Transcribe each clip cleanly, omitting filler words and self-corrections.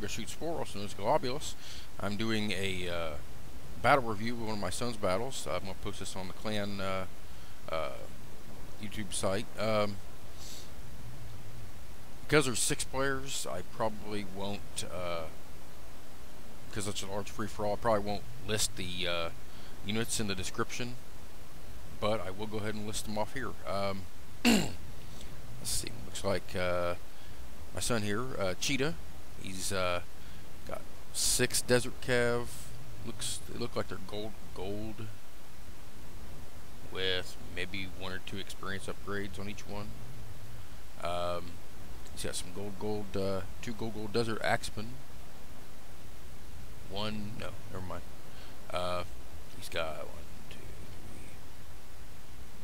Forego Shoot Spore, also known as Globulus. I'm doing a battle review of one of my son's battles. I'm going to post this on the clan YouTube site. Because there's 6 players, I probably won't, because it's a large free-for-all, I probably won't list the units in the description, but I will go ahead and list them off here. Let's see, looks like my son here, Cheetah, he's got 6 Desert Cav. They look like they're gold with maybe 1 or 2 experience upgrades on each one. He's got some 2 gold Desert Axemen. 1, no, never mind. He's got 1, 2,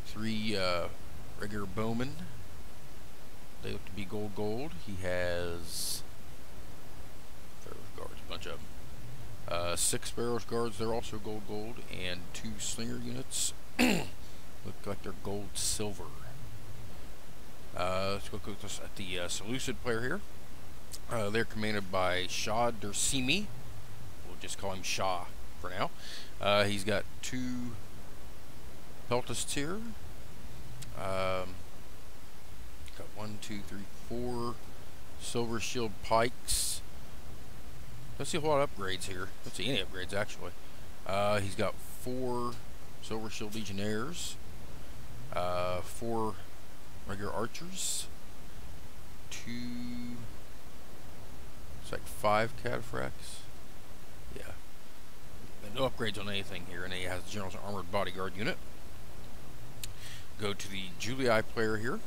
3 regular bowmen. They look to be gold. He has guards, a bunch of them. 6 Sparrows guards, they're also gold, and 2 slinger units. Look like they're silver. Let's go look at the Seleucid player here. They're commanded by Shah Dersimi. We'll just call him Shah for now. He's got 2 Peltists here. Got 1, 2, 3, 4 Silver Shield Pikes. Don't see a whole lot of upgrades here. Don't see any upgrades actually. He's got 4 Silver Shield Legionnaires, 4 regular archers, 2, it's like 5 cataphracts. Yeah. But no upgrades on anything here, and he has General's Armored Bodyguard unit. Go to the Julii player here.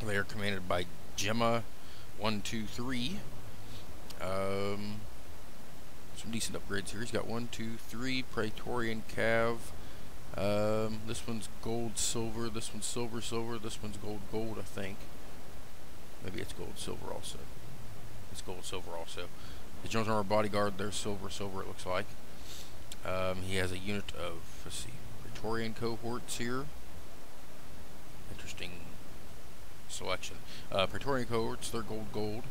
They are commanded by Gemma 1, 2, 3. Some decent upgrades here. He's got 1, 2, 3 Praetorian Cav. This one's silver, this one's silver, this one's gold, I think. Maybe it's silver also. It's silver also. The General's Armored Bodyguard, they're silver, it looks like. He has a unit of, let's see, Praetorian cohorts here. Interesting selection. Praetorian cohorts, they're gold.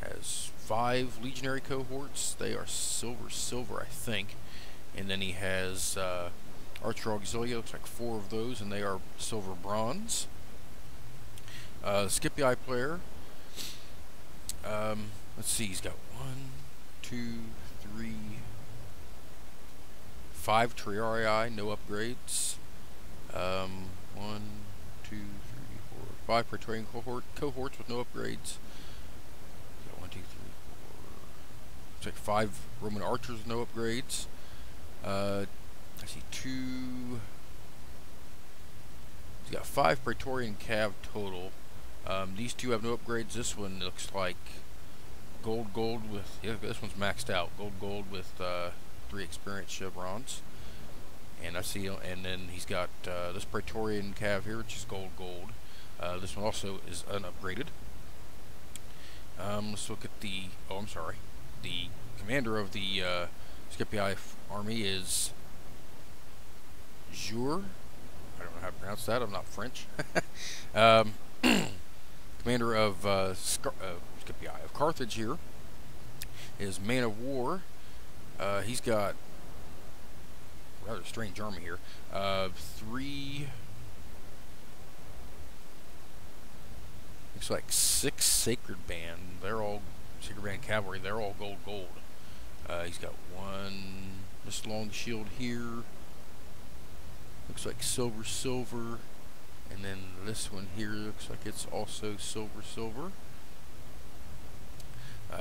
Has 5 legionary cohorts. They are silver, I think. And then he has Archer Auxilia, looks like 4 of those, and they are silver bronze. Scipii player. Let's see, he's got 1, 2, 3, 5 Triarii, no upgrades. 1, 2, 3, 4, 5 Praetorian cohorts with no upgrades. 1, 2, 3, 4. Looks like 5 Roman archers with no upgrades. I see 2. He's got 5 Praetorian Cav total. These 2 have no upgrades. This one looks like gold with, yeah, this one's maxed out. Gold with 3 experience chevrons. And I see, and then he's got this Praetorian Cav here, which is gold. This one also is unupgraded. Let's look at the, the commander of the Scipii army is Jour. I don't know how to pronounce that, I'm not French. Commander of Scipii of Carthage here is Man of War. He's got a rather strange army here. 3, looks like 6 Sacred Band. They're all Sacred Band cavalry. They're all gold. He's got 1 this long shield here. Looks like silver. And then this one here looks like it's also silver.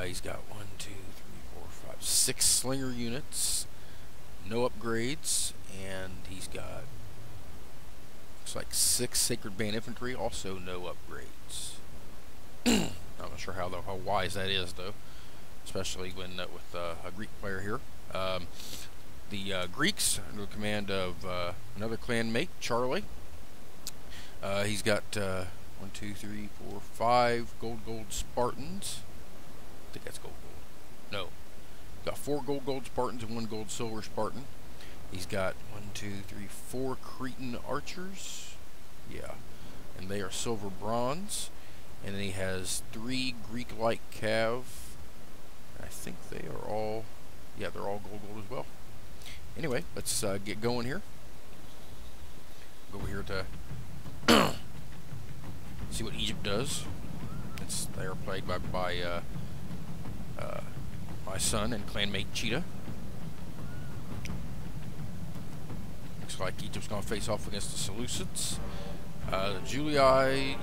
He's got 1, 2, 3, 4, 5, 6 slinger units, no upgrades, and he's got, looks like 6 Sacred Band infantry, also no upgrades. I'm not sure how wise that is though, especially when with a Greek player here. The Greeks under the command of another clanmate, Charlie. He's got 1, 2, 3, 4, 5 gold Spartans. I think that's gold. No. Got 4 gold Spartans and 1 gold silver Spartan. He's got 1, 2, 3, 4 Cretan archers. Yeah. And they are silver bronze. And then he has 3 Greek-like cav. I think they are all, yeah, they're all gold as well. Anyway, let's get going here. Go over here to see what Egypt does. They are played by my son and clanmate Cheetah. Looks like Egypt's going to face off against the Seleucids. The Julii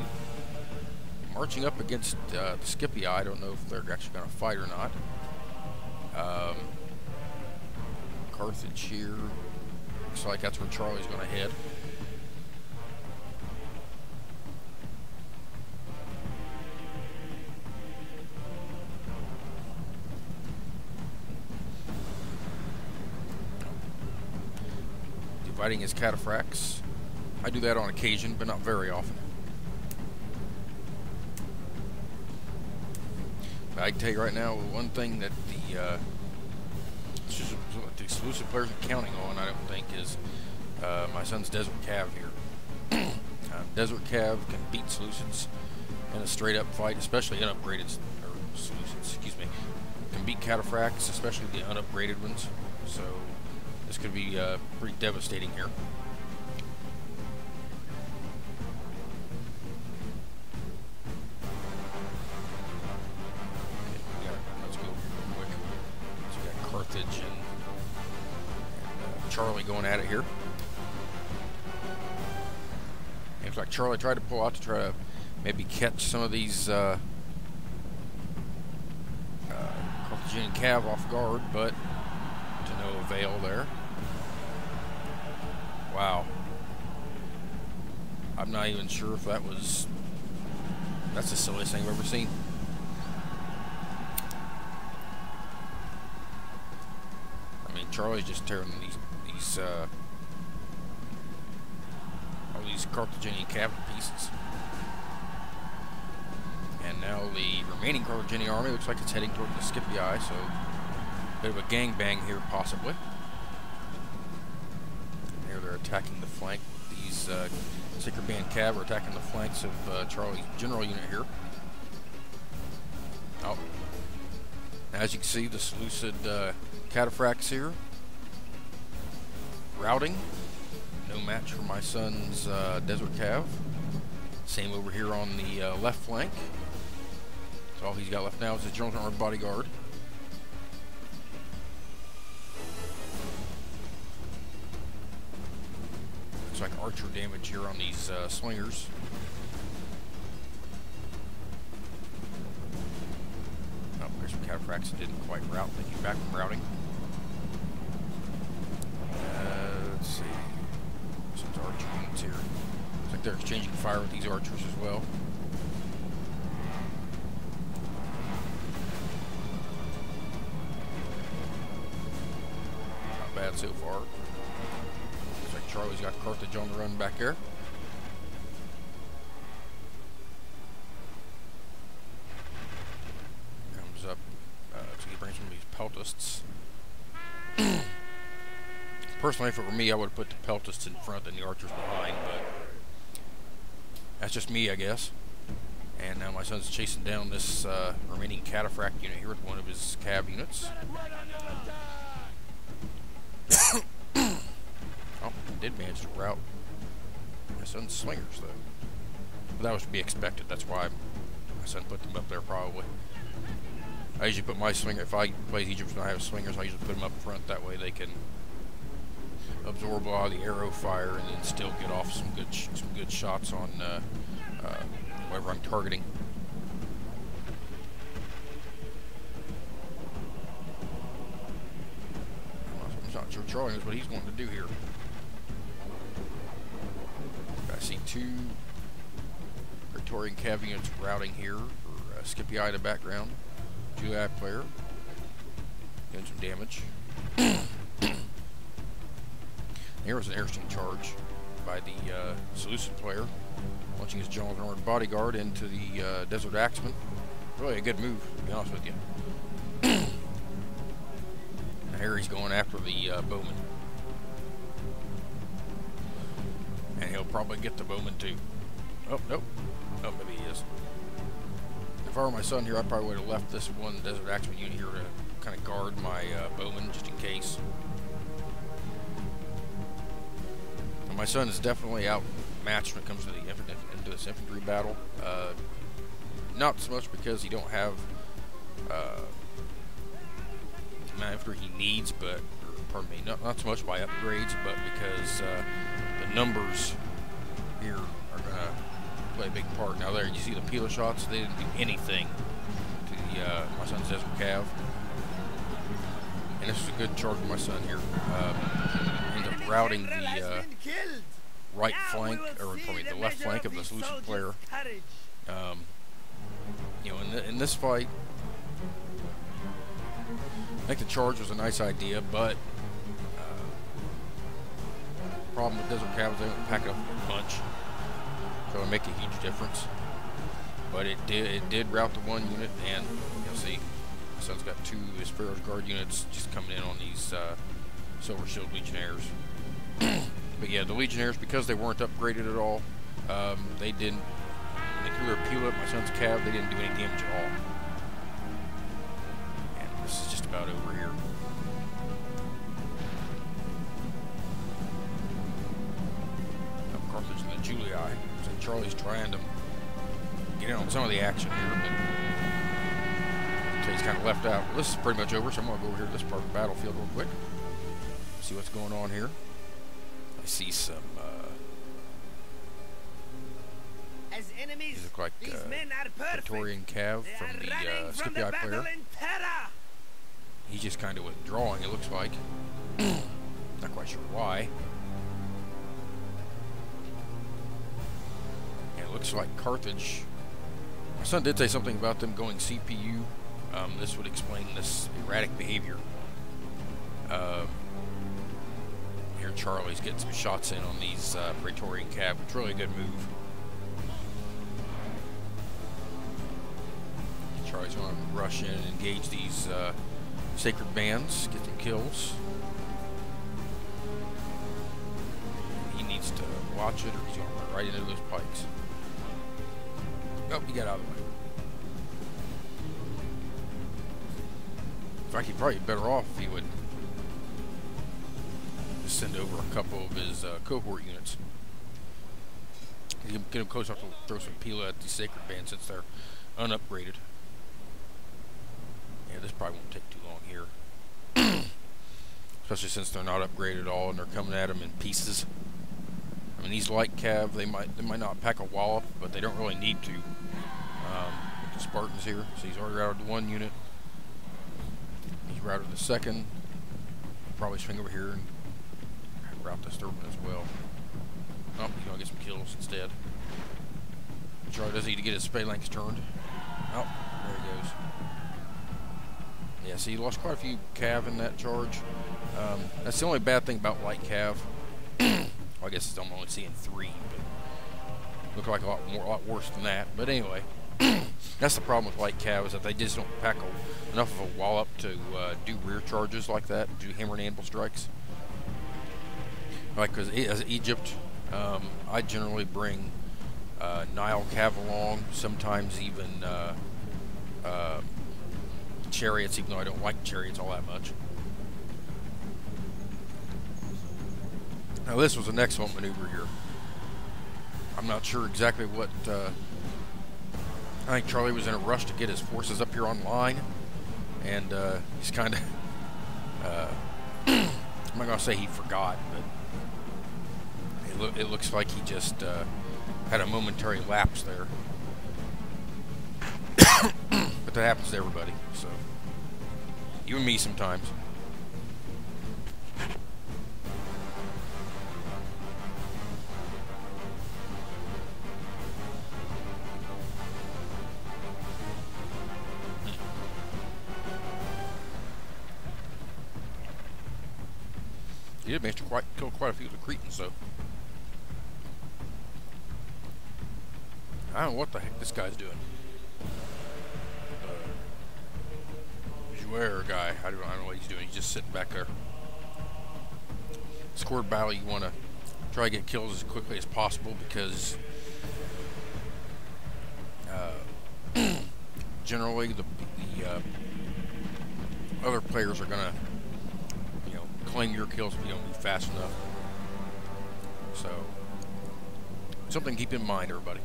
marching up against the Scipii. I don't know if they're actually going to fight or not. Carthage here. Looks like that's where Charlie's going to head. Dividing his cataphracts. I do that on occasion, but not very often. But I can tell you right now, one thing that the exclusive players are counting on, I don't think, is my son's Desert Cav here. Desert Cav can beat Seleucids in a straight-up fight, especially unupgraded, or Seleucids, excuse me, can beat cataphracts, especially the unupgraded ones. So this could be pretty devastating here. Let's go real quick. So we got Carthage and Charlie going at it here. Looks like Charlie tried to pull out to try to maybe catch some of these Carthaginian cav off guard, but to no avail there. Wow. I'm not even sure if that was... That's the silliest thing I've ever seen. I mean, Charlie's just tearing all these Carthaginian cav to pieces. And now the remaining Carthaginian army looks like it's heading toward the Scipii, so a bit of a gangbang here, possibly. Here they're attacking the flank. These Sacred Band cav are attacking the flanks of Charlie's general unit here. Oh. As you can see, the Seleucid cataphracts here. Routing. No match for my son's Desert Cav. Same over here on the left flank. So all he's got left now is his General Armored Bodyguard. Looks like archer damage here on these slingers. Oh, there's some cataphracts that didn't quite route. They came back from routing. Let's see. Some archer units here. Looks like they're exchanging fire with these archers as well. Not bad so far. Looks like Charlie's got Carthage on the run back there. Comes up, so he brings some of these peltasts. Personally, if it were me, I would have put the peltasts in front and the archers behind, but that's just me, I guess. And now my son's chasing down this remaining cataphract unit here with one of his cav units. Oh, did manage to rout my son's slingers, though. But that was to be expected. That's why my son put them up there, probably. I usually put my slinger, if I play Egypt and I have slingers, I usually put them up front. That way they can absorb a lot of the arrow fire and then still get off some good shots on whatever I'm targeting. I'm not sure Charlie knows what he's wanting to do here. I see two Praetorian cav units routing here for Scipii in the background. Julii player doing some damage. Here was an airstream charge by the Seleucid player, launching his General Armored Bodyguard into the Desert Axeman. Really a good move, to be honest with you. Now here he's going after the bowman. And he'll probably get the bowman too. Oh, nope. Oh, maybe he is. if I were my son here, I probably would have left this one Desert Axeman unit here to kind of guard my bowman, just in case. And my son is definitely outmatched when it comes to into this infantry battle. Not so much because he don't have the amount of infantry he needs, but, pardon me, not so much by upgrades, but because the numbers here are going to play a big part. Now there, you see the Pila shots, they didn't do anything to the, my son's Desert Cav. And this is a good charge for my son here. Ended up routing the right flank, or probably the left flank of this Lucian player. You know, in this fight, I think the charge was a nice idea, but the problem with Desert Cav is they don't pack it up in a bunch, so it'll make a huge difference. But it did rout the one unit, and you'll see my son's got two of his Pharaoh's Guard units just coming in on these Silver Shield Legionnaires. But yeah, the Legionnaires, because they weren't upgraded at all, they didn't. When they threw their Pila at my son's Cav, they didn't do any damage at all. And this is just about over here. Carthage and the Julii. So Charlie's trying to get in on some of the action here, but so he's kind of left out. Well, this is pretty much over, so I'm going to go over here to this part of the battlefield real quick. See what's going on here. I see some these look like Praetorian Cav from the Scipii player. He's just kind of withdrawing, it looks like. Not quite sure why. Yeah, it looks like Carthage. My son did say something about them going CPU. This would explain this erratic behavior. Here Charlie's getting some shots in on these Praetorian Cav. It's really a good move. Charlie's going to rush in and engage these sacred bands, get some kills. He needs to watch it, or he's going to run right into those pikes. Oh, he got out of the way. In fact, he'd probably be better off if he would just send over a couple of his cohort units. Get him close enough to throw some Pila at the sacred band since they're unupgraded. Yeah, this probably won't take too long here. Especially since they're not upgraded at all and they're coming at them in pieces. I mean, these light Cav, they might not pack a wallop, but they don't really need to. Look at the Spartans here. So he's already routed one unit. He's routed the second. Probably swing over here and route this third one as well. Oh, he's gonna get some kills instead. Charlie does need to get his phalanx turned. Oh, there he goes. Yeah, so he lost quite a few Cav in that charge. That's the only bad thing about light Cav. Well, I guess I'm only seeing 3, but look like a lot worse than that. But anyway, that's the problem with light Cav, is that they just don't pack enough of a wallop to do rear charges like that, do hammer and anvil strikes. Like, because as Egypt, I generally bring Nile Cav along, sometimes even chariots, even though I don't like chariots all that much. Now this was an excellent maneuver here. I'm not sure exactly what, I think Charlie was in a rush to get his forces up here online, and he's kind of, I'm not going to say he forgot, but it looks like he just had a momentary lapse there. But that happens to everybody, so you and me sometimes. He did manage to kill quite a few of the Cretans, though. I don't know what the heck this guy's doing. Jouer guy, I don't know what he's doing. He's just sitting back there. Scored battle, you want to try to get kills as quickly as possible, because generally the other players are gonna, you know, claim your kills if you don't move fast enough. So something to keep in mind, everybody.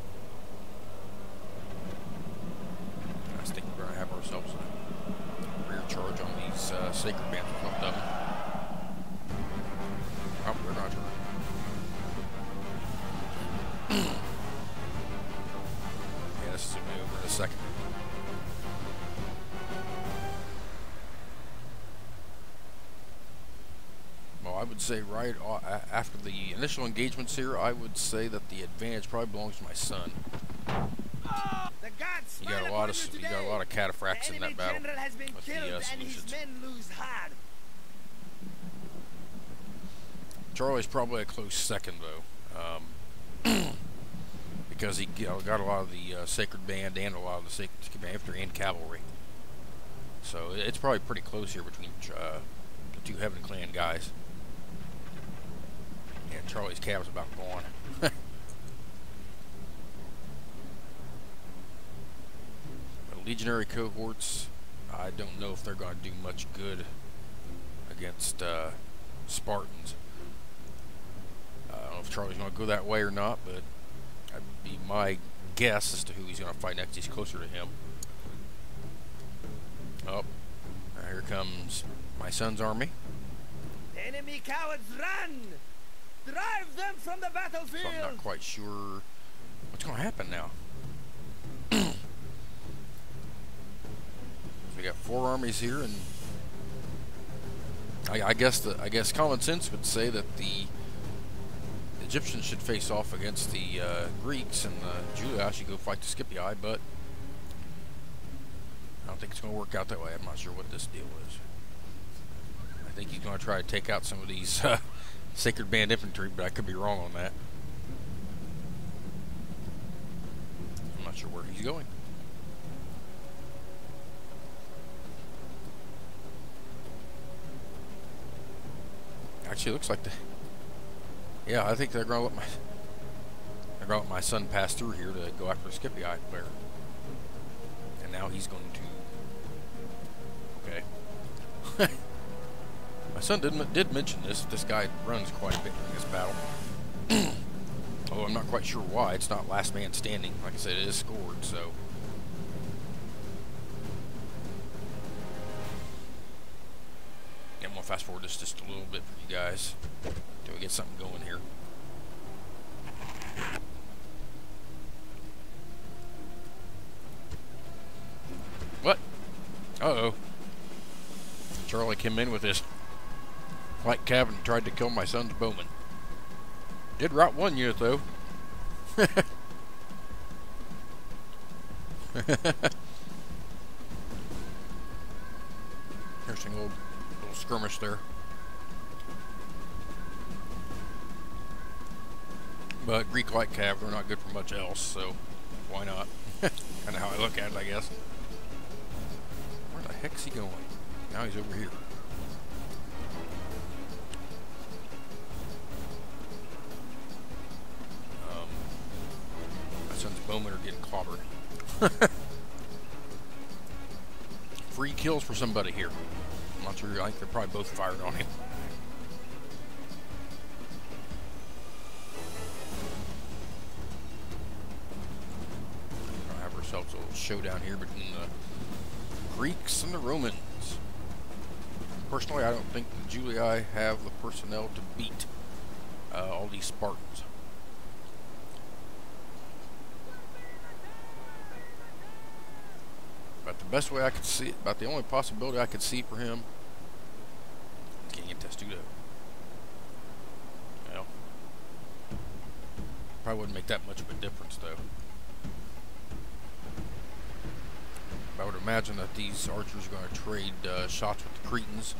I think we're gonna have ourselves a rear charge on these sacred bands with one of them. Oh, they're not turning. Yeah, this is gonna be over in a second. Well, I would say right after the initial engagements here, I would say that the advantage probably belongs to my son. He got a lot of cataphracts in that battle with the solutions. Charlie's probably a close second though, because he got a lot of the sacred band and a lot of the sacred infantry and cavalry. So it's probably pretty close here between the two Heaven Clan guys. And Charlie's cab's about gone. The Legionary cohorts, I don't know if they're going to do much good against Spartans. I don't know if Charlie's going to go that way or not, but that'd be my guess as to who he's going to fight next. He's closer to him. Oh, here comes my son's army. Enemy cowards, run! Drive them from the battlefield! So I'm not quite sure what's going to happen now. We got 4 armies here, and I guess common sense would say that the Egyptians should face off against the Greeks, and Julii should go fight the Scipii, but I don't think it's going to work out that way. I'm not sure what this deal is. I think he's going to try to take out some of these Sacred Band infantry, but I could be wrong on that. I'm not sure where he's going. Actually, it looks like yeah, I think they're going to let my son pass through here to go after the Scipii player. And now he's going to. Okay. My son did mention this guy runs quite a bit during this battle. Although I'm not quite sure why. It's not last man standing. Like I said, it is scored, so. I'm going to fast forward this just a little bit for you guys until we get something going here. What? Uh-oh. Charlie came in with his light cav and tried to kill my son's bowman. Did rout 1 unit, though. Interesting little skirmish there. But Greek light cav, they're not good for much else, so why not? Kind of how I look at it, I guess. Where the heck's he going? Now he's over here. My son's bowmen are getting clobbered. Free kills for somebody here. I'm not sure. I think they're probably both fired on him. We're gonna have ourselves a little showdown here between the Greeks and the Romans. Personally, I don't think the Julii have the personnel to beat all these Spartans. But the best way I could see it, about the only possibility I could see for him, is getting a Testudo. Well, probably wouldn't make that much of a difference, though. I would imagine that these archers are going to trade shots with the Cretans,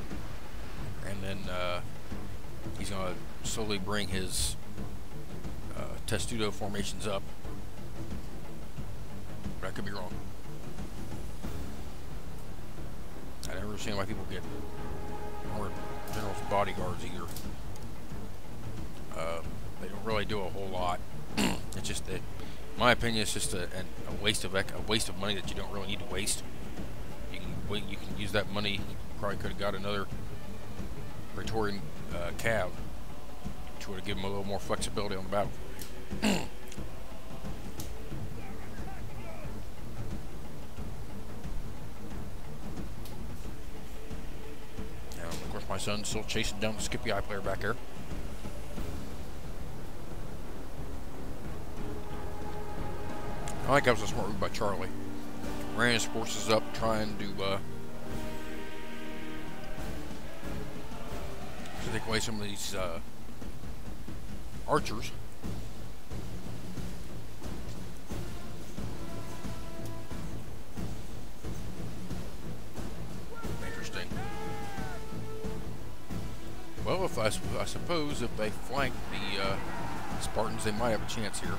and then he's going to slowly bring his Testudo formations up. But I could be wrong. I never understand why people get more generals bodyguards either. They don't really do a whole lot. It's just that my opinion, it's just a waste of money that you don't really need to waste. You can use that money. You probably could have got another Praetorian cav, which would have given them a little more flexibility on the battlefield. Of course, my son's still chasing down the Scipii player back there. I think that was a smart move by Charlie. Ran his forces up, trying to take away some of these archers. Interesting. Well, if I suppose if they flank the Spartans, they might have a chance here.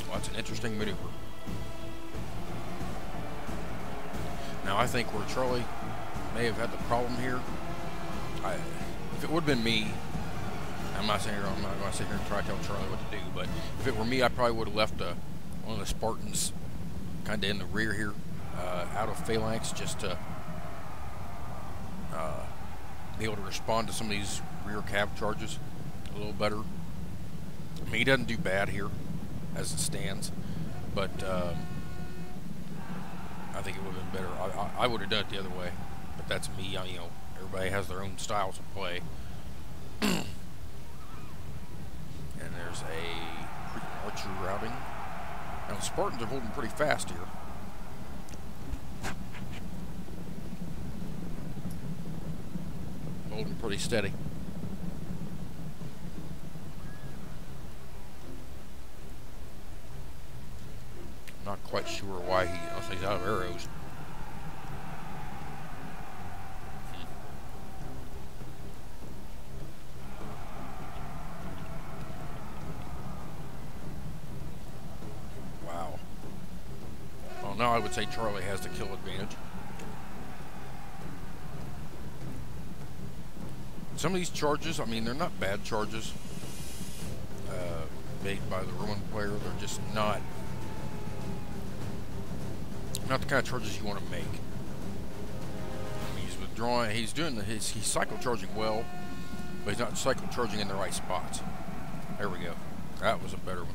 Well, that's an interesting maneuver. Now, I think where Charlie may have had the problem here, if it would have been me, I'm not going to sit here and try to tell Charlie what to do, but if it were me, I probably would have left one of the Spartans kind of in the rear here, out of phalanx, just to be able to respond to some of these rear cav charges a little better. I mean, he doesn't do bad here as it stands, but I think it would have been better. I would have done it the other way, but that's me. You know, everybody has their own styles of play. And there's a archer routing. Now the Spartans are holding pretty fast here. Holding pretty steady. Not quite sure why he's out of arrows. Wow. Well, now I would say Charlie has the kill advantage. Some of these charges, I mean, they're not bad charges made by the Roman player. They're just not the kind of charges you want to make. I mean, he's withdrawing. He's doing he's cycle charging well, but he's not cycle charging in the right spots. There we go. That was a better one.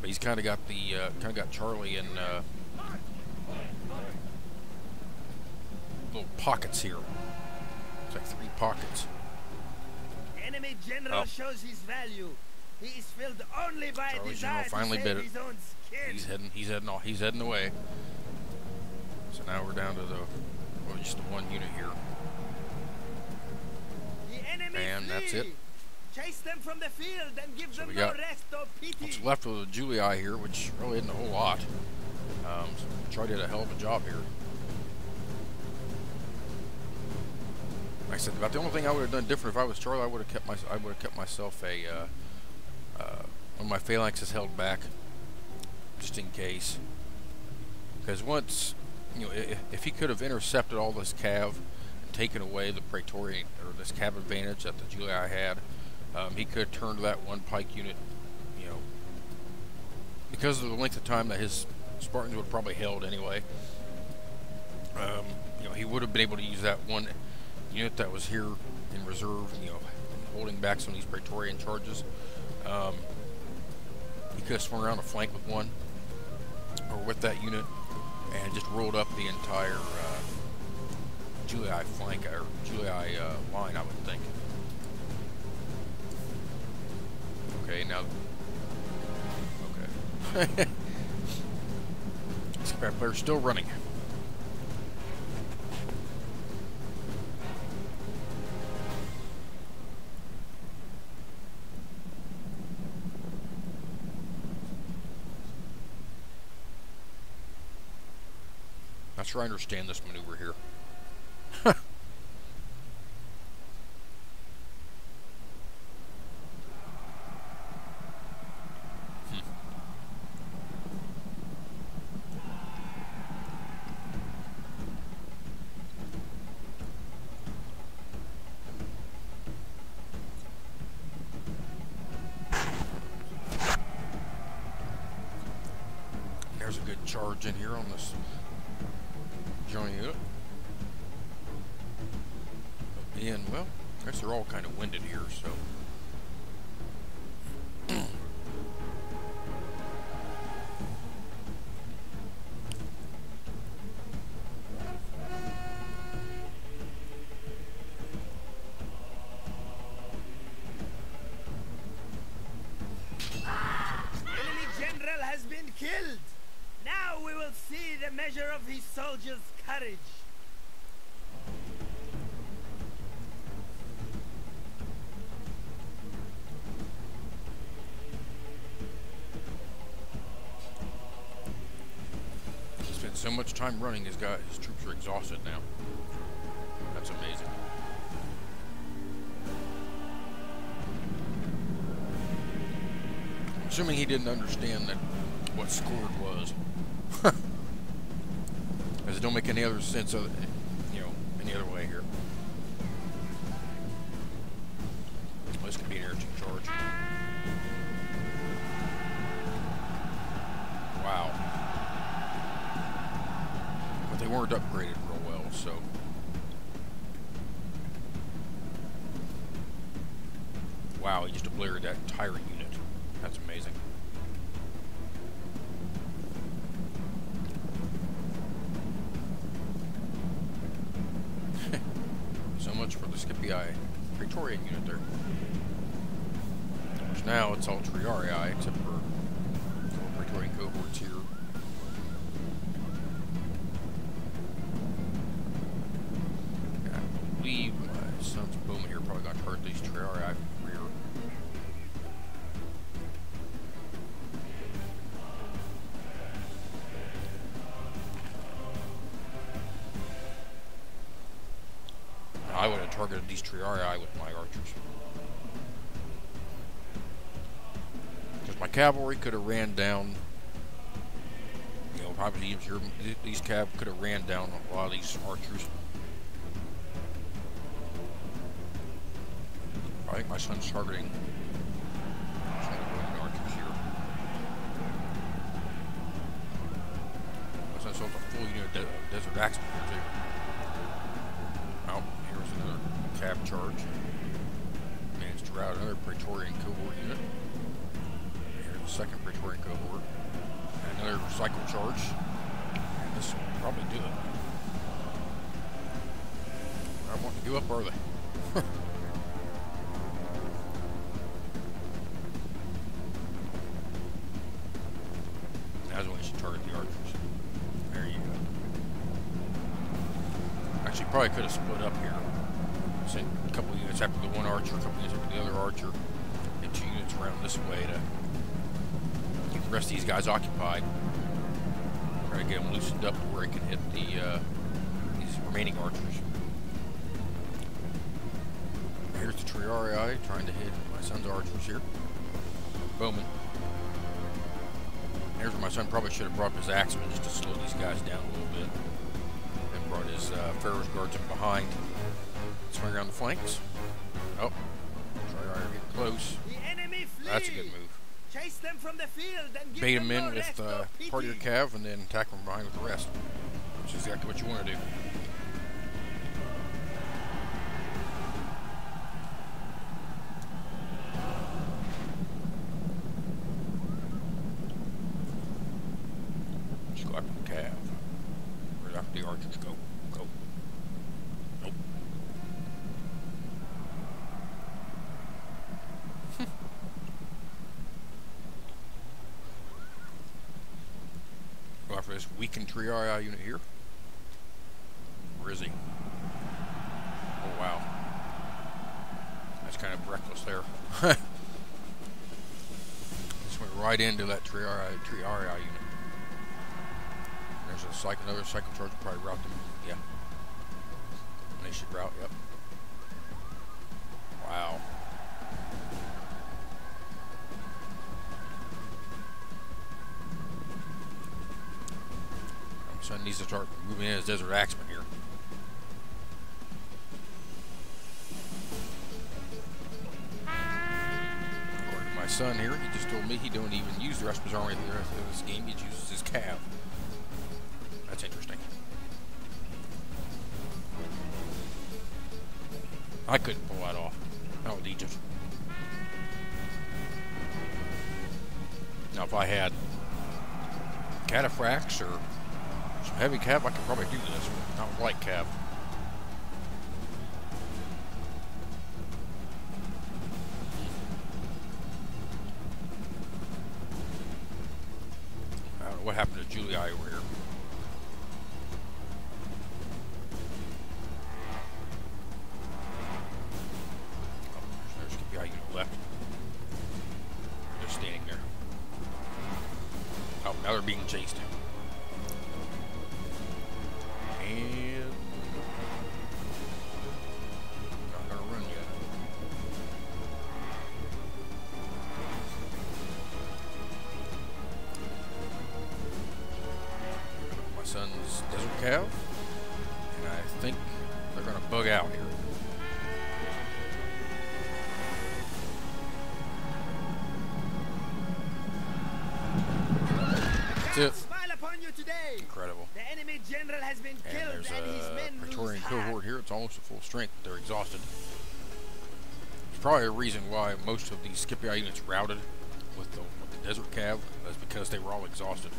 But he's kind of got Charlie in little pockets here. It's like 3 pockets. Enemy general shows his value. He is filled only by a desire to save his own skin. He's heading away. So now we're down to just the 1 unit here. The enemy and flee. That's it. Chase them from the field and give them no rest or pity. What's left of the Julii here, which really isn't a whole lot. So Charlie did a hell of a job here. Like I said, about the only thing I would have done different if I was Charlie, I would have kept myself a one of my phalanxes held back, just in case. Because once, you know, if he could have intercepted all this cav and taken away the Praetorian or this cav advantage that the Julii had, he could have turned that 1 pike unit. You know, because of the length of time that his Spartans would have probably held anyway. You know, he would have been able to use that 1 unit that was here in reserve, you know, holding back some of these Praetorian charges. He could have swung around a flank with 1, or with that unit, and just rolled up the entire Julii flank, or Julii line, I would think. Okay, now... Okay. This crap player's still running. Not sure I understand this maneuver here. good charge in here on this giant unit. And, well, I guess they're all kind of winded here, so. Enemy general has been killed. Now we will see the measure of his soldiers' courage. He spent so much time running, his troops are exhausted now. That's amazing. I'm assuming he didn't understand that what scored was. Because it don't make any other sense of, any other way here. Well, this could be an air charge. Wow. But they weren't upgraded real well, so. Wow, he just obliterated that entire unit. That's amazing. So much for the Scipii Praetorian unit there. Which now it's all Triarii, except for Praetorian cohorts here. I believe my son's bowman here probably got to hurt these Triarii from rear. I would have targeted these Triarii with my archers. Because my cavalry could have ran down, probably these cav could have ran down a lot of these archers. I think my son's targeting some of the Roman archers here. My son's also a full unit of desert axemen here too. Oh, here's another cav charge. Managed to rout another Praetorian cohort unit. Here's the second Praetorian cohort. And another cycle charge. And this will probably do it. I want to give up, are they? That's when you should target the archers. There you go. Actually, probably could have split up here. Sent a couple units after the one archer, a couple units after the other archer, and 2 units around this way to keep the rest of these guys occupied. Try to get them loosened up to where he can hit these remaining archers. Here's the Triarii trying to hit my son's archers here. Bowman. Here's where my son probably should have brought up his axemen just to slow these guys down a little bit. And brought his Pharaoh's guards in behind. Swing around the flanks. Oh, Triarii are getting close. The enemy flee. That's a good move. Chase them from the field and give Bait them them in no with rest or part of your pity. cav and then attack them behind with the rest. Which is exactly what you want to do. Just go after the cav. Or after the archers. Go. Go. Nope. Go after this weakened Triarii unit here. Where is he? Oh, wow. That's kind of reckless there. Just went right into that Triarii unit. There's another cycle charge, probably route them. Yeah. And they should route, yep. Wow. My son needs to start moving in his desert axemen here. According to my son here. He just told me he don't even use the rest of his army the rest of this game. He uses his cav. That's interesting. I couldn't pull that off. Not with Egypt. Now, if I had cataphracts or some heavy cav, I could probably do this. Not with light cav. I don't know what happened to Julie over here. Now they're being chased. And not gonna run yet. My son's desert cav, and I think they're gonna bug out here. Smile upon you today. Incredible. The enemy general has been killed There's and his men Praetorian lose heart. cohort here. It's almost at full strength, but they're exhausted. There's probably a reason why most of these Scipii units routed with the desert cav. That's because they were all exhausted.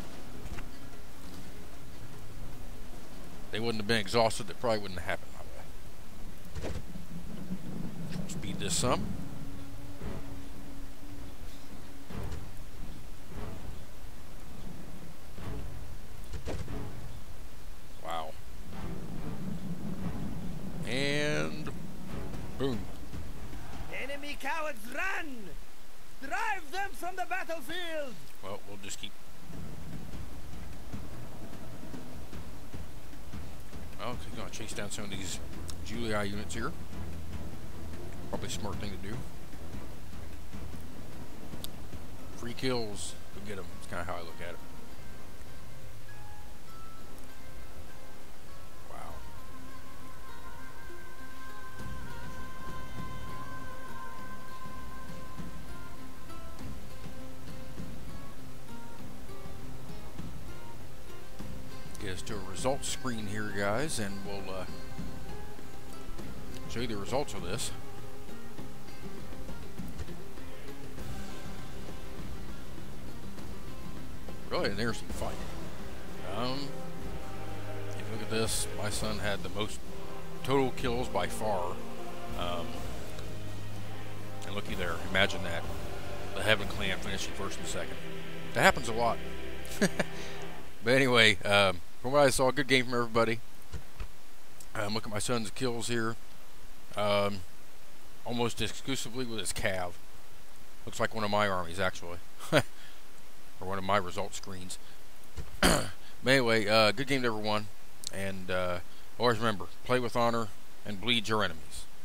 They wouldn't have been exhausted, that probably wouldn't have happened my way. Speed this some. Wow. And boom. Enemy cowards, run! Drive them from the battlefield! Well, we'll just keep. Well, he's going to chase down some of these Julii units here. Probably a smart thing to do. Free kills, go get them. That's kind of how I look at it. Wow. Get us to a results screen here, guys, and we'll show you the results of this. Really an interesting fight. If you look at this, my son had the most total kills by far. And looky there, imagine that. The Heaven Clan finishing first and second. That happens a lot. But anyway, from what I saw, a good game from everybody. Look at my son's kills here. Almost exclusively with his cav. Looks like one of my armies, actually. Or one of my result screens. But anyway, good game to everyone. And always remember, play with honor and bleed your enemies.